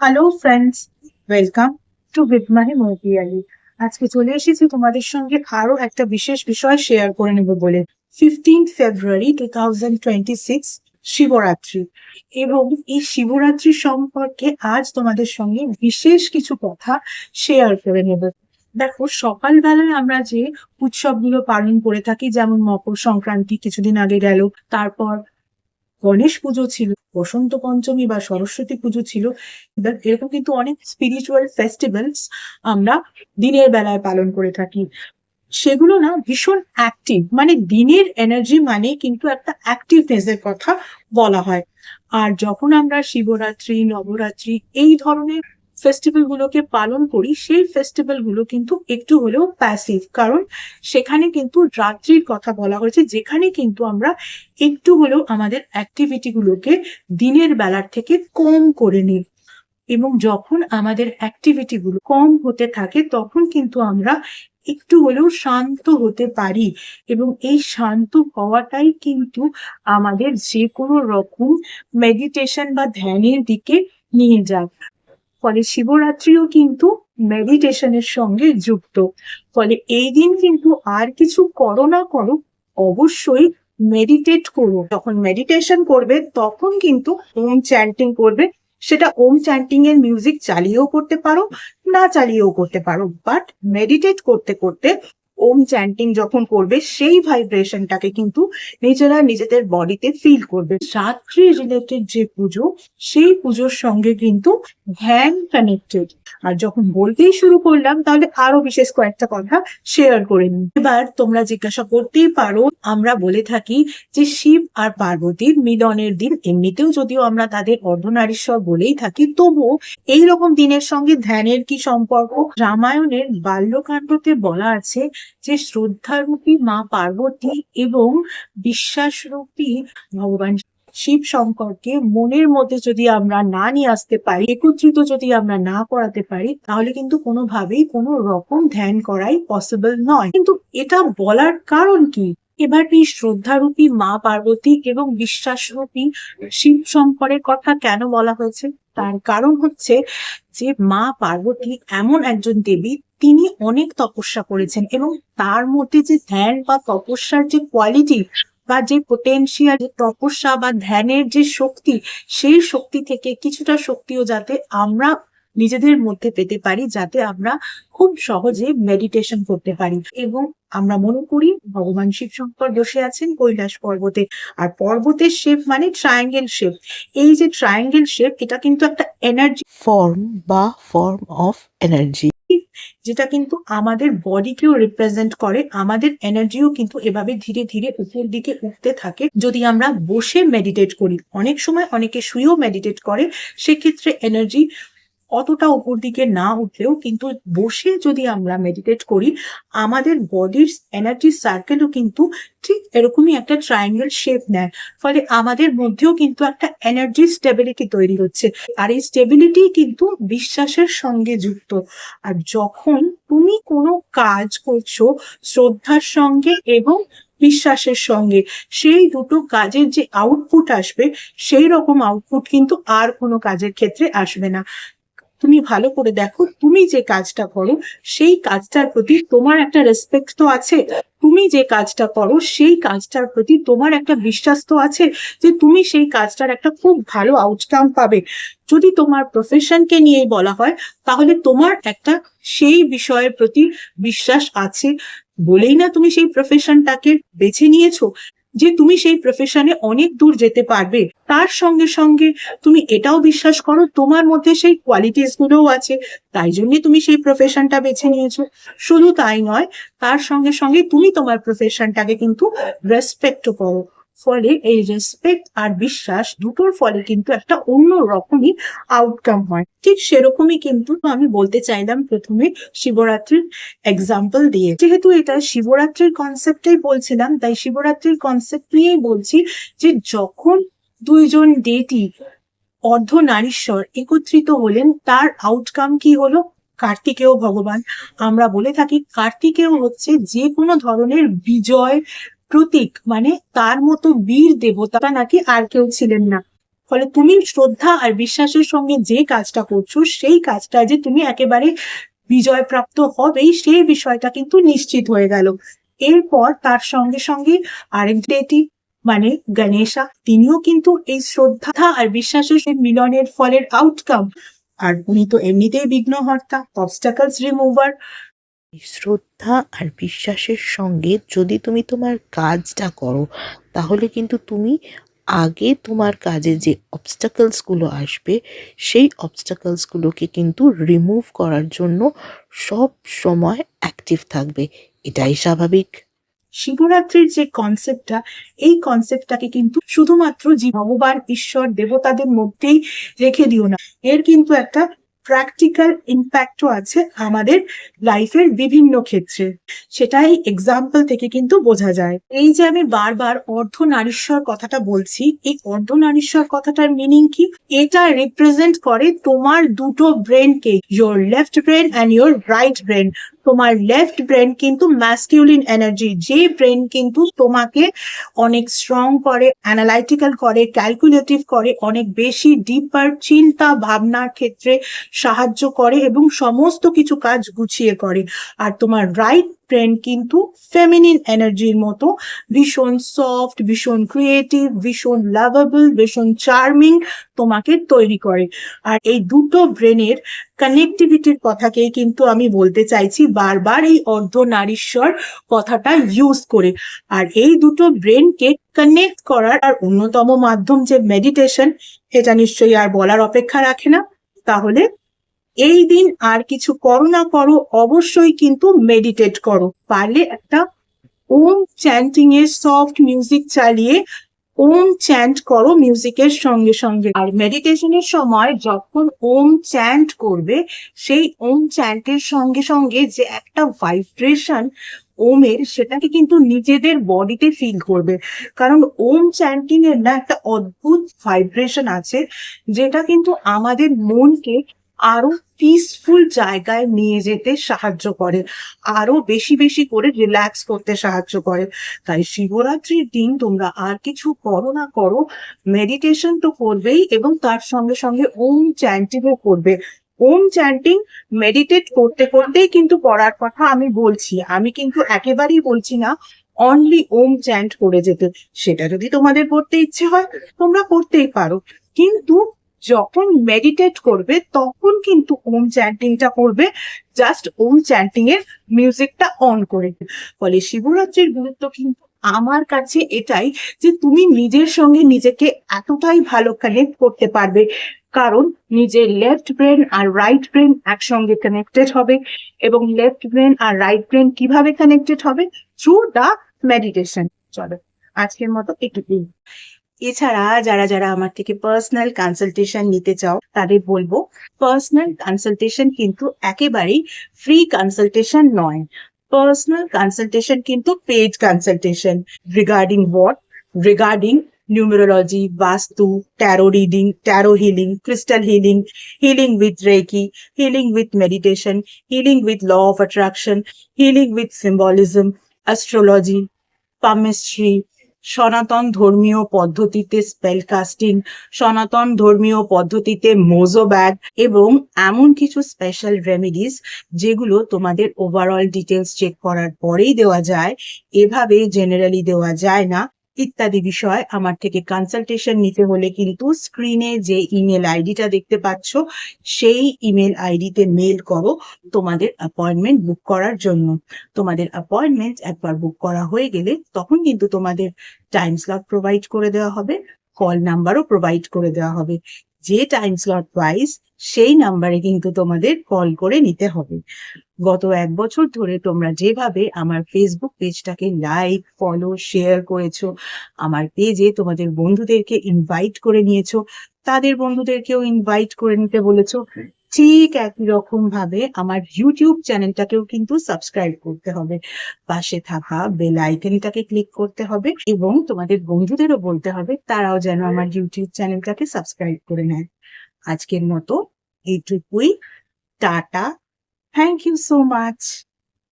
Hello friends, welcome to with my মতিয়ালি। আজকে চলে এসেছি তোমাদের সঙ্গে আরো একটা বিশেষ বিষয় শেয়ার করে নেব বলে। 15th ফেব্রুয়ারি 2026 শিবরাত্রি, এবং এই শিবরাত্রি সম্পর্কে আজ তোমাদের সঙ্গে বিশেষ কিছু কথা শেয়ার করে নেব। দেখো, সকালবেলায় আমরা যে উৎসবগুলো পালন করে থাকি, যেমন মকর সংক্রান্তি কিছুদিন আগে গেল, তারপর গণেশ পুজো ছিল, বসন্ত পঞ্চমী বা সরস্বতী পুজো ছিল। এরকম কিন্তু অনেক স্পিরিচুয়াল ফেস্টিভ্যালস আমরা দিনের বেলায় পালন করে থাকি। সেগুলো না ভীষণ অ্যাক্টিভ, মানে দিনের এনার্জি মানে কিন্তু একটা অ্যাক্টিভনেস এর কথা বলা হয়। আর যখন আমরা শিবরাত্রি, নবরাত্রি এই ধরনের ফেস্টিভ্যাল গুলোকে পালন করি, সেই ফেস্টিভ্যাল গুলো কিন্তু একটু হলেও প্যাসিভ, কারণ সেখানে কিন্তু রাত্রির কথা বলা হয়েছে, যেখানে কিন্তু আমরা একটু হলেও আমাদের অ্যাক্টিভিটি গুলোকে দিনের বেলার থেকে কম করে নিই। এবং যখন আমাদের অ্যাক্টিভিটি গুলো কম হতে থাকে, তখন কিন্তু আমরা একটু হলেও শান্ত হতে পারি। এবং এই শান্ত হওয়াটাই কিন্তু আমাদের যে কোনো রকম মেডিটেশন বা ধ্যানের দিকে নিয়ে যায়। ফলে শিবরাত্রিও কিন্তু মেডিটেশনের সঙ্গে যুক্ত। ফলে এই দিন কিন্তু আর কিছু করো না করো, অবশ্যই মেডিটেট করো। যখন মেডিটেশন করবে তখন কিন্তু ওম চ্যান্টিং করবে। সেটা ওম চ্যান্টিং এর মিউজিক চালিয়েও করতে পারো, না চালিয়েও করতে পারো, বাট মেডিটেট করতে করতে ওম চ্যান্টিং যখন করবে, সেই ভাইব্রেশনটাকে কিন্তু নিজেরা নিজেদের বডিতে ফিল করবে। রাত্রি রিলেটেড যে পুজো, সেই পুজোর সঙ্গে কিন্তু ধ্যান কানেক্টেড। আর যখন বলতেই শুরু করলাম, তাহলে আরো বিশেষ কয়েকটা কথা শেয়ার করে নিই। এবার তোমরা জিজ্ঞাসা করতেই পারো, আমরা বলে থাকি যে শিব আর পার্বতীর মিলনের দিন, এমনিতেও যদিও আমরা তাদের অর্ধনারীশ্বর বলেই থাকি, তবুও এইরকম দিনের সঙ্গে ধ্যানের কি সম্পর্ক? রামায়ণের বাল্যকাণ্ডতে বলা আছে যে শ্রদ্ধারূপী মা পার্বতী এবং বিশ্বাসরূপী ভগবান শিব শঙ্করকে মনের মধ্যে যদি আমরা না নিয়ে আসতে পারি, একত্রিত যদি আমরা না করাতে পারি, তাহলে কিন্তু কোনোভাবেই কোনো রকম ধ্যান করাই পসিবল নয়। কিন্তু এটা বলার কারণ কি? এবার এই শ্রদ্ধারূপী মা পার্বতী এবং বিশ্বাসরূপী শিব শঙ্করের কথা কেন বলা হয়েছে? তার কারণ হচ্ছে যে মা পার্বতী এমন একজন দেবী, তিনি অনেক তপস্যা করেছেন, এবং তার মধ্যে যে ধ্যান বা তপস্যার যে কোয়ালিটি বা যে পোটেনশিয়াল, যে তপস্যা বা ধ্যানের যে শক্তি, সেই শক্তি থেকে কিছুটা শক্তিও যাতে আমরা নিজেদের মধ্যে পেতে পারি, যাতে আমরা খুব সহজে মেডিটেশন করতে পারি। এবং আমরা মনে করি ভগবান শিব শঙ্কর বসে আছেন কৈলাস পর্বতে, আর পর্বতের শেপ মানে ট্রায়াঙ্গেল শেপ। এই যে ট্রায়াঙ্গেল শেপ, এটা কিন্তু একটা এনার্জি ফর্ম অফ এনার্জি, যেটা কিন্তু আমাদের বডিকেও রিপ্রেজেন্ট করে। আমাদের এনার্জিও কিন্তু এভাবে ধীরে ধীরে উপর দিকে উঠতে থাকে যদি আমরা বসে মেডিটেট করি। অনেক সময় অনেকে শুয়েও মেডিটেট করে, সেক্ষেত্রে এনার্জি অতটা উপর দিকে না উঠলেও কিন্তু বসে যদি আমরা মেডিটেট করি, আমাদের বডির এনার্জি সার্কেলও কিন্তু ঠিক এরকমই একটা ট্রায়াঙ্গেল শেপ নেয়। ফলে আমাদের মধ্যেও কিন্তু একটা এনার্জি স্টেবিলিটি তৈরি হচ্ছে, আর এই স্টেবিলিটি কিন্তু বিশ্বাসের সঙ্গে যুক্ত। আর যখন তুমি কোনো কাজ করছো শ্রদ্ধার সঙ্গে এবং বিশ্বাসের সঙ্গে, সেই দুটো কাজের যে আউটপুট আসবে, সেই রকম আউটপুট কিন্তু আর কোনো কাজের ক্ষেত্রে আসবে না। তুমি ভালো করে দেখো, তুমি যে কাজটা করো সেই কাজটার প্রতি তোমার একটা রেসপেক্ট তো আছে। তুমি যে কাজটা করো সেই কাজটার প্রতি তোমার একটা বিশ্বাস তো আছে যে তুমি সেই কাজটার একটা খুব ভালো আউটকাম পাবে। যদি তোমার প্রফেশনকে নিয়ে বলা হয়, তাহলে তোমার একটা সেই বিষয়ের প্রতি বিশ্বাস আছে বলেই না তুমি সেই প্রফেশনটাকে বেছে নিয়েছো, যে তুমি সেই প্রফেশনে অনেক দূর যেতে পারবে। তার সঙ্গে সঙ্গে তুমি এটাও বিশ্বাস করো তোমার মধ্যে সেই কোয়ালিটিস গুলোও আছে, তাই জন্য তুমি সেই প্রফেশনটা বেছে নিয়েছো। শুধু তাই নয়, তার সঙ্গে সঙ্গে তুমি তোমার প্রফেশনটাকে কিন্তু রেসপেক্টও করো। ফলে এই রেসপেক্ট আর বিশ্বাস দুটোর ফলে কিন্তু একটা অন্য রকমই আউটকাম হয়। ঠিক সেরকমই কিন্তু আমি বলতে চাইলাম প্রথমে শিবরাত্রির এক্সাম্পল দিয়ে। যেহেতু এটা শিবরাত্রির কনসেপ্টেই বলছিলাম, তাই শিবরাত্রির কনসেপ্ট নিয়েই বলছি যে যখন দুইজন ডেটি অর্ধনারীশ্বর একত্রিত হলেন, তার আউটকাম কি হলো? কার্তিকেয় ভগবান। আমরা বলে থাকি কার্তিকেয় হচ্ছে যে কোনো ধরনের বিজয় প্রতীক, মানে তার মতো বীর দেবতা নাকি আর কেউ ছিলেন না। ফলে তুমি শ্রদ্ধা আর বিশ্বাসের সঙ্গে যে কাজটা করছো সেই কাজটা যে তুমি একেবারে বিজয়প্রাপ্ত হবেই সেই বিষয়টা কিন্তু নিশ্চিত হয়ে গেল। এরপর তার সঙ্গে সঙ্গে আরেক ডেটি মানে গণেশা, তিনিও কিন্তু এই শ্রদ্ধা আর বিশ্বাসের সেই মিলনের ফলের আউটকাম। আর উনি তো এমনিতেই বিঘ্নহর্তা, অবস্টাকলস রিমুভার। শ্রদ্ধা আর বিশ্বাসের সঙ্গে যদি তুমি তোমার কাজটা করো, তাহলে কিন্তু তুমি আগে তোমার কাজে যে অবস্টাকলসগুলো আসবে সেই অবস্টাকলসগুলোকে কিন্তু রিমুভ করার জন্য সব সময় অ্যাক্টিভ থাকবে। এটাই স্বাভাবিক। শিবরাত্রির যে কনসেপ্টটা, এই কনসেপ্টটাকে কিন্তু শুধুমাত্র যে ভগবান ঈশ্বর দেবতাদের মধ্যেই রেখে দিও না, এর কিন্তু একটা প্র্যাকটিক্যাল ইম্প্যাক্টও আছে আমাদের লাইফের বিভিন্ন ক্ষেত্রে। সেটাই এক্সাম্পল থেকে কিন্তু বোঝা যায়। এই যে আমি বারবার অর্ধনারীশ্বর কথাটা বলছি, এই অর্ধনারীশ্বর কথাটার মিনিং কি? এটা রিপ্রেজেন্ট করে তোমার দুটো ব্রেনকে, your left brain and your right brain. তোমার লেফট ব্রেন কিন্তু ম্যাসকিউলিন এনার্জি, যে ব্রেন কিন্তু তোমাকে অনেক স্ট্রং করে, অ্যানালাইটিক্যাল করে, ক্যালকুলেটিভ করে, অনেক বেশি ডিপার চিন্তা ভাবনার ক্ষেত্রে সাহায্য করে এবং সমস্ত কিছু কাজ গুছিয়ে করে। আর তোমার রাইট ব্রেন কিন্তু ফেমিনিন এনার্জির মতো ভীষণ সফট, ভীষণ ক্রিয়েটিভ, ভীষণ লাভেবল, ভীষণ চার্মিং তোমাকে তৈরি করে। আর এই দুটো ব্রেনের কানেক্টিভিটির কথাকেই কিন্তু আমি বলতে চাইছি বারবার এই অর্ধনারীশ্বর কথাটা ইউজ করে। আর এই দুটো ব্রেনকে কানেক্ট করার আর অন্যতম মাধ্যম যে মেডিটেশন, এটা নিশ্চয়ই আর বলার অপেক্ষা রাখে না। তাহলে এই দিন আর কিছু করো না করো, অবশ্যই কিন্তু মেডিটেট করো। পারলে একটা ওম চ্যান্টিং এর সফট মিউজিক চালিয়ে ওম চ্যান্ট করো মিউজিকের সঙ্গে সঙ্গে। আর মেডিটেশনের সময় যখন ওম চ্যান্ট করবে, সেই ওম চ্যান্টের সঙ্গে সঙ্গে যে একটা ভাইব্রেশন ওমের, সেটাকে কিন্তু নিজেদের বডিতে ফিল করবে। কারণ ওম চ্যান্টিং এর না একটা অদ্ভুত ভাইব্রেশন আছে, যেটা কিন্তু আমাদের মনকে আরো পিসফুল জায়গায় নিয়ে যেতে সাহায্য করে, আরো বেশি বেশি করে রিল্যাক্স করতে সাহায্য করে। তাই শিবরাত্রির দিন তোমরা আর কিছু করো না করো, মেডিটেশন তো করবেই এবং তার সঙ্গে সঙ্গে ওম চ্যান্টিংও করবে। ওম চ্যান্টিং মেডিটেট করতে করতেই কিন্তু করার কথা আমি বলছি, আমি কিন্তু একেবারেই বলছি না অনলি ওম চ্যান্ট করে যেতে। সেটা যদি তোমাদের করতে ইচ্ছে হয় তোমরা করতেই পারো, কিন্তু যখন মেডিটেট করবে তখন কিন্তু ওম চ্যান্টিংটা করবে, জাস্ট ওম চ্যান্টিং এর মিউজিকটা অন করে। ফলে শিবরাত্রির গুরুত্ব কিন্তু আমার কাছে এটাই যে তুমি নিজের সঙ্গে নিজেকে এতটাই ভালো কানেক্ট করতে পারবে, কারণ নিজের লেফট ব্রেন আর রাইট ব্রেন একসঙ্গে কানেক্টেড হবে। এবং লেফট ব্রেন আর রাইট ব্রেন কিভাবে কানেক্টেড হবে? Through the meditation. চলো আজকের মতো একটু। এছাড়া যারা যারা আমার থেকে পার্সোনাল কনসালটেশন নিতে চাও তাদের বলবো, পার্সোনাল কনসালটেশন কিন্তু একেবারেই ফ্রি কনসালটেশন নয়। পার্সোনাল কনসালটেশন কিন্তু paid consultation. Regarding what? Regarding numerology, Vastu, tarot reading, tarot healing, crystal healing, healing with reiki, healing with meditation, healing with law of attraction, healing with symbolism, astrology, palmistry, সনাতন ধর্মীয় পদ্ধতিতে spell casting, সনাতন ধর্মীয় পদ্ধতিতে Mojo bag, এবং এমন কিছু special remedies যেগুলো তোমাদের ওভারঅল ডিটেলস চেক করার পরেই দেওয়া যায়, এভাবে জেনারেলি দেওয়া যায় না, ইত্যাদি বিষয়। আমার থেকে কনসালটেশন নিতে হলে কিন্তু স্ক্রিনে যে ইমেল আইডিটা দেখতে পাচ্ছ সেই ইমেল আইডিতে মেল করো তোমাদের অ্যাপয়েন্টমেন্ট বুক করার জন্য। তোমাদের অ্যাপয়েন্টমেন্ট একবার বুক করা হয়ে গেলে তখন কিন্তু তোমাদের টাইম স্লট প্রোভাইড করে দেওয়া হবে, কল নাম্বারও প্রোভাইড করে দেওয়া হবে। যে টাইম স্লট ওয়াইজ সেই নাম্বারে কিন্তু তোমাদের কল করে নিতে হবে। গত 1 বছর ধরে তোমরা যেভাবে আমার ফেসবুক পেজটাকে লাইক, ফলো, শেয়ার করেছো, আমার পেজে তোমাদের বন্ধুদেরকে ইনভাইট করে নিয়েছো, তাদের বন্ধুদেরকেও ইনভাইট করে নিতে বলেছো, ঠিক একই রকম ভাবে আমার ইউটিউব চ্যানেলটাকেও কিন্তু সাবস্ক্রাইব করতে হবে। পাশে থাকা বেল আইকনটাকে ক্লিক করতে হবে এবং তোমাদের বন্ধুদেরও বলতে হবে তারাও যেন আমার ইউটিউব চ্যানেলটাকে সাবস্ক্রাইব করে নেয়। আজকের মতো এইটুকুই। Tata. Thank you so much.